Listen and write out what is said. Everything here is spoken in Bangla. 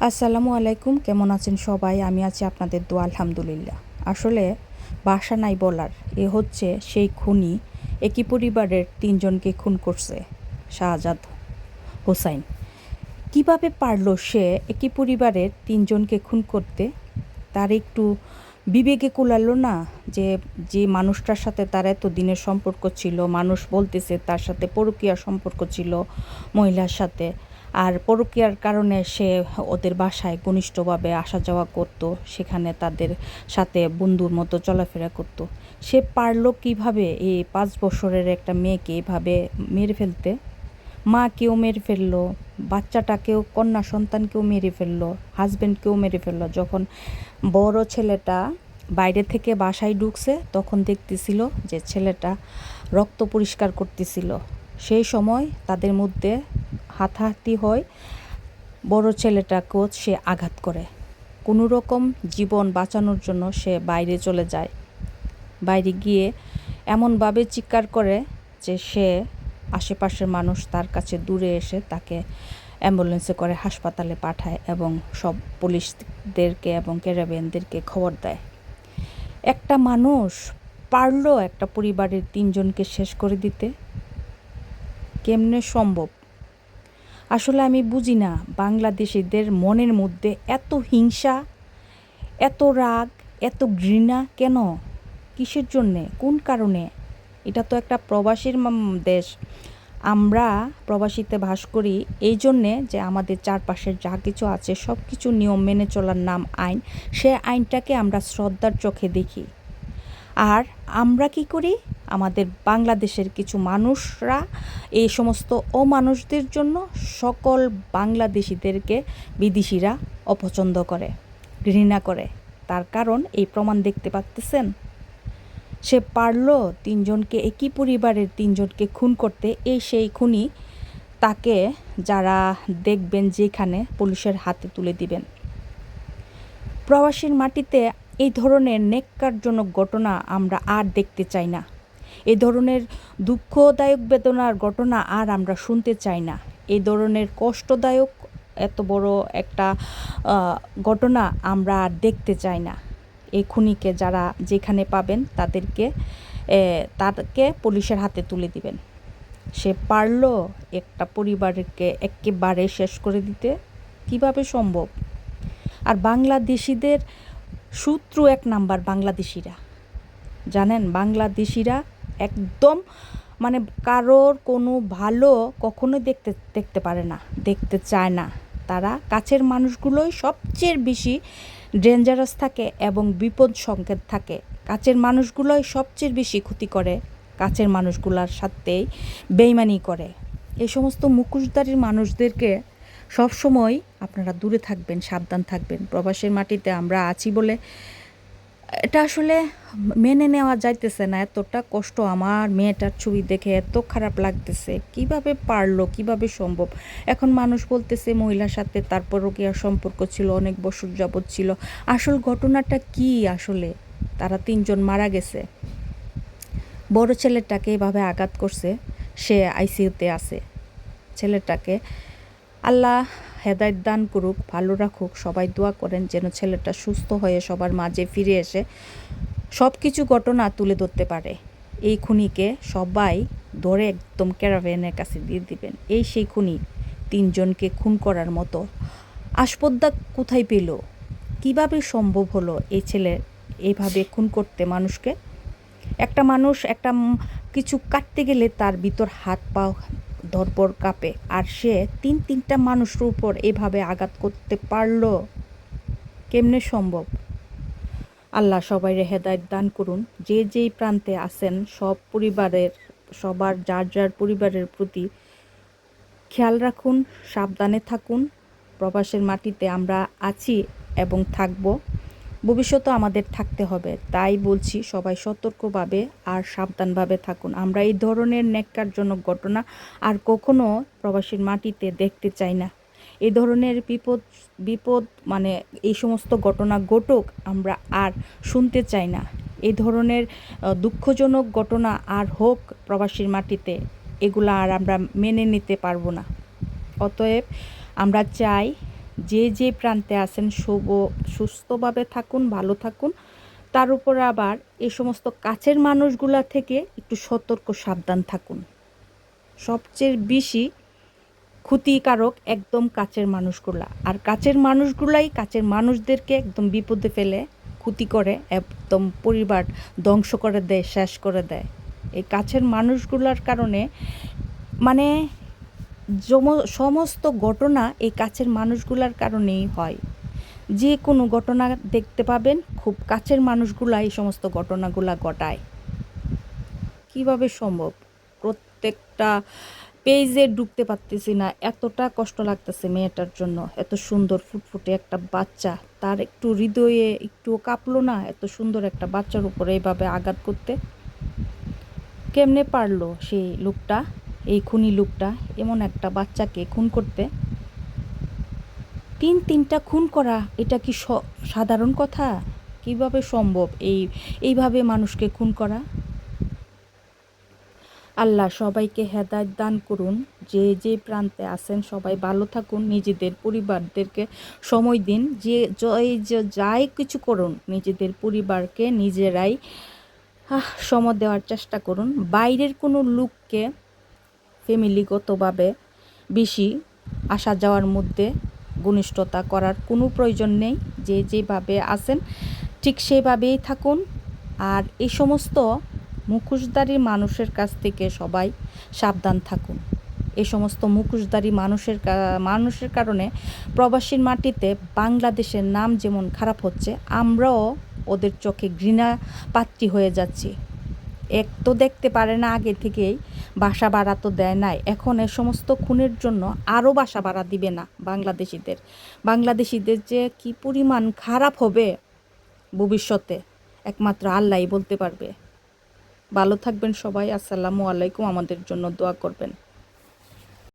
আসসালামু আলাইকুম, কেমন আছেন সবাই? আমি আছি আপনাদের দোয়া, আলহামদুলিল্লাহ। আসলে ভাষা নাই বলার। এ হচ্ছে সেই খুনি, একই পরিবারের তিনজনকে খুন করছে শাহজাদ হোসাইন। কিভাবে পারলো সে একই পরিবারের তিনজনকে খুন করতে? তার একটু বিবেকে কুলালো না? যে যে মানুষটার সাথে তার এত দিনের সম্পর্ক ছিল, মানুষ বলতেছে তার সাথে পরকীয়ার সম্পর্ক ছিল মহিলার সাথে, আর পরকীয়ার কারণে সে ওদের বাসায় ঘনিষ্ঠভাবে আসা যাওয়া করতো, সেখানে তাদের সাথে বন্ধুর মতো চলাফেরা করতো। সে পারলো কিভাবে এই 5 বছরের একটা মেয়েকে এভাবে মেরে ফেলতে? মাকেও মেরে ফেললো, বাচ্চাটাকেও, কন্যা সন্তানকেও মেরে ফেললো, হাজব্যান্ডকেও মেরে ফেললো। যখন বড় ছেলেটা বাইরে থেকে বাসায় ঢুকছে তখন দেখতেছিল যে ছেলেটা রক্ত পরিষ্কার করতেছিল। সেই সময় তাদের মধ্যে হাতাহাতি হয়, বড় ছেলেটাকেও সে আঘাত করে। কোনো রকম জীবন বাঁচানোর জন্য সে বাইরে চলে যায়। বাইরে গিয়ে এমনভাবে চিৎকার করে যে সে আশেপাশের মানুষ তার কাছে দূরে এসে তাকে অ্যাম্বুলেন্সে করে হাসপাতালে পাঠায় এবং সব পুলিশদেরকে এবং ক্যারাবিয়ানদেরকে খবর দেয়। একটা মানুষ পারলো একটা পরিবারের তিনজনকে শেষ করে দিতে? কেমনে সম্ভব? আসলে আমি বুঝি না বাংলাদেশিদের মনের মধ্যে এত হিংসা, এত রাগ, এত ঘৃণা কেন? কিসের জন্যে? কোন কারণে? এটা তো একটা প্রবাসীর দেশ। আমরা প্রবাসীতে বাস করি এই জন্যে যে আমাদের চারপাশের যা কিছু আছে সব কিছু নিয়ম মেনে চলার নাম আইন। সে আইনটাকে আমরা শ্রদ্ধার চোখে দেখি। আর আমরা কি করি? আমাদের বাংলাদেশের কিছু মানুষরা এই সমস্ত অমানুষদের জন্য সকল বাংলাদেশিদেরকে বিদেশিরা অপছন্দ করে, ঘৃণা করে। তার কারণ এই প্রমাণ দেখতে পাচ্তেছেন। সে পারলো তিনজনকে, একই পরিবারের তিনজনকে খুন করতে। এই সেই খুনি, তাকে যারা দেখবেন যেখানে পুলিশের হাতে তুলে দিবেন। প্রবাসীর মাটিতে এই ধরনের ন্যাক্কারজনক ঘটনা আমরা আর দেখতে চাই না। এই ধরনের দুঃখদায়ক বেদনার ঘটনা আর আমরা শুনতে চাই না। এই ধরনের কষ্টদায়ক এত বড় একটা ঘটনা আমরা আর দেখতে চাই না। এই খুনিকে যারা যেখানে পাবেন তাদেরকে পুলিশের হাতে তুলে দিবেন। সে পারলো একটা পরিবারকে একেবারে শেষ করে দিতে? কিভাবে সম্ভব? আর বাংলাদেশিদের শত্রু এক নাম্বার বাংলাদেশিরা। জানেন, বাংলাদেশিরা একদম মানে কারোর কোনো ভালো কখনো দেখতে পারে না, দেখতে চায় না। তারা কাছের মানুষগুলোই সবচেয়ে বেশি ডেঞ্জারাস থাকে এবং বিপদ সংকেত থাকে। কাছের মানুষগুলোই সবচেয়ে বেশি ক্ষতি করে, কাছের মানুষগুলোর সাথেই বেইমানি করে। এই সমস্ত মুখোশধারী মানুষদেরকে সবসময় আপনারা দূরে থাকবেন, সাবধান থাকবেন। প্রবাসের মাটিতে আমরা আছি বলে এটা আসলে মেনে নেওয়া যাইতেছে না। এতটা কষ্ট, আমার মেয়েটার ছবি দেখে এত খারাপ লাগতেছে। কিভাবে পারলো? কিভাবে সম্ভব? এখন মানুষ বলতেছে মহিলার সাথে তার পরকীয়ার সম্পর্ক ছিল, অনেক বছর যাবৎ ছিল। আসল ঘটনাটা কি? আসলে তারা তিনজন মারা গেছে। বড় ছেলেটাকে এভাবে আঘাত করছে, সে আইসিইউতে আছে। ছেলেটাকে আল্লাহ হেদায়েত দান করুক, ভালো রাখুক। সবাই দোয়া করেন যেন ছেলেটা সুস্থ হয়ে সবার মাঝে ফিরে এসে সব কিছু ঘটনা তুলে ধরতে পারে। এই খুনিকে সবাই ধরে একদম ক্যারাভ্যানের কাছে দিয়ে দিবেন। এই সেই খুনি, তিনজনকে খুন করার মতো আসপদ্দা কোথায় পেল? কিভাবে সম্ভব হলো এই ছেলে এইভাবে খুন করতে মানুষকে? একটা মানুষ একটা কিছু কাটতে গেলে তার ভিতর হাত পা ধরপড় কাঁপে, আর সে তিনটা মানুষের উপর এভাবে আঘাত করতে পারলো? কেমনে সম্ভব? আল্লাহ সবাইরে হেদায়েত দান করুন। যে যেই প্রান্তে আছেন সবার যার পরিবারের প্রতি খেয়াল রাখুন, সাবধানে থাকুন। প্রবাসের মাটিতে আমরা আছি এবং থাকব, ভবিষ্যতে আমাদের থাকতে হবে। তাই বলছি সবাই সতর্কভাবে আর সাবধানভাবে থাকুন। আমরা এই ধরনের ন্যাক্কারজনক ঘটনা আর কখনো প্রবাসীর মাটিতে দেখতে চাই না। এই ধরনের বিপদ মানে এই সমস্ত ঘটনা ঘটুক, আমরা আর শুনতে চাই না। এই ধরনের দুঃখজনক ঘটনা আর হোক প্রবাসীর মাটিতে, এগুলা আর আমরা মেনে নিতে পারবো না। অতএব আমরা চাই যে যে প্রান্তে আছেন সুস্থভাবে থাকুন, ভালো থাকুন। তার উপর আবার এই সমস্ত কাছের মানুষগুলা থেকে একটু সতর্ক সাবধান থাকুন। সবচেয়ে বেশি ক্ষতিকারক একদম কাছের মানুষগুলা, আর কাছের মানুষগুলাই কাছের মানুষদেরকে একদম বিপদে ফেলে, ক্ষতি করে, একদম পরিবার ধ্বংস করে দেয়, শেষ করে দেয়। এই কাছের মানুষগুলার কারণে মানে সমস্ত ঘটনা এই কাছের মানুষগুলার কারণেই হয়। যে কোনো ঘটনা দেখতে পাবেন খুব কাছের মানুষগুলা এই সমস্ত ঘটনাগুলা ঘটায়। কিভাবে সম্ভব? প্রত্যেকটা পেজে ঢুকতে পারতেছি না, এতটা কষ্ট লাগতেছে মেয়েটার জন্য। এত সুন্দর ফুটফুটে একটা বাচ্চা, তার একটু হৃদয়ে একটু কাঁপলো না এত সুন্দর একটা বাচ্চার উপরে এইভাবে আঘাত করতে? কেমনে পারলো সেই লোকটা, এই খুনি লোকটা এমন একটা বাচ্চাকে খুন করতে? তিনটা খুন করা, এটা কি সাধারণ কথা? কিভাবে সম্ভব এইভাবে মানুষকে খুন করা? আল্লাহ সবাইকে হেদায়েত দান করুন। যে যে প্রান্তে আছেন সবাই ভালো থাকুন, নিজেদের পরিবারদেরকে সময় দিন। যাই কিছু করুন নিজেদের পরিবারকে নিজেরাই সময় দেওয়ার চেষ্টা করুন। বাইরের কোনো লোককে ফ্যামিলিগতভাবে বেশি আসা যাওয়ার মধ্যে ঘনিষ্ঠতা করার কোনো প্রয়োজন নেই। যে যেভাবে আছেন ঠিক সেভাবেই থাকুন। আর এই সমস্ত মুখোশধারী মানুষের কাছ থেকে সবাই সাবধান থাকুন। এই সমস্ত মুখোশধারী মানুষের কারণে প্রবাসীর মাটিতে বাংলাদেশের নাম যেমন খারাপ হচ্ছে, আমরাও ওদের চোখে ঘৃণা পাত্রী হয়ে যাচ্ছি। এক তো দেখতে পারে না, আগে থেকেই বাসা ভাড়া তো দেয় নাই, এখন এ সমস্ত খুনের জন্য আরও বাসা ভাড়া দিবে না। বাংলাদেশিদের যে কি পরিমাণ খারাপ হবে ভবিষ্যতে একমাত্র আল্লাহই বলতে পারবে। ভালো থাকবেন সবাই। আসসালামু আলাইকুম। আমাদের জন্য দোয়া করবেন।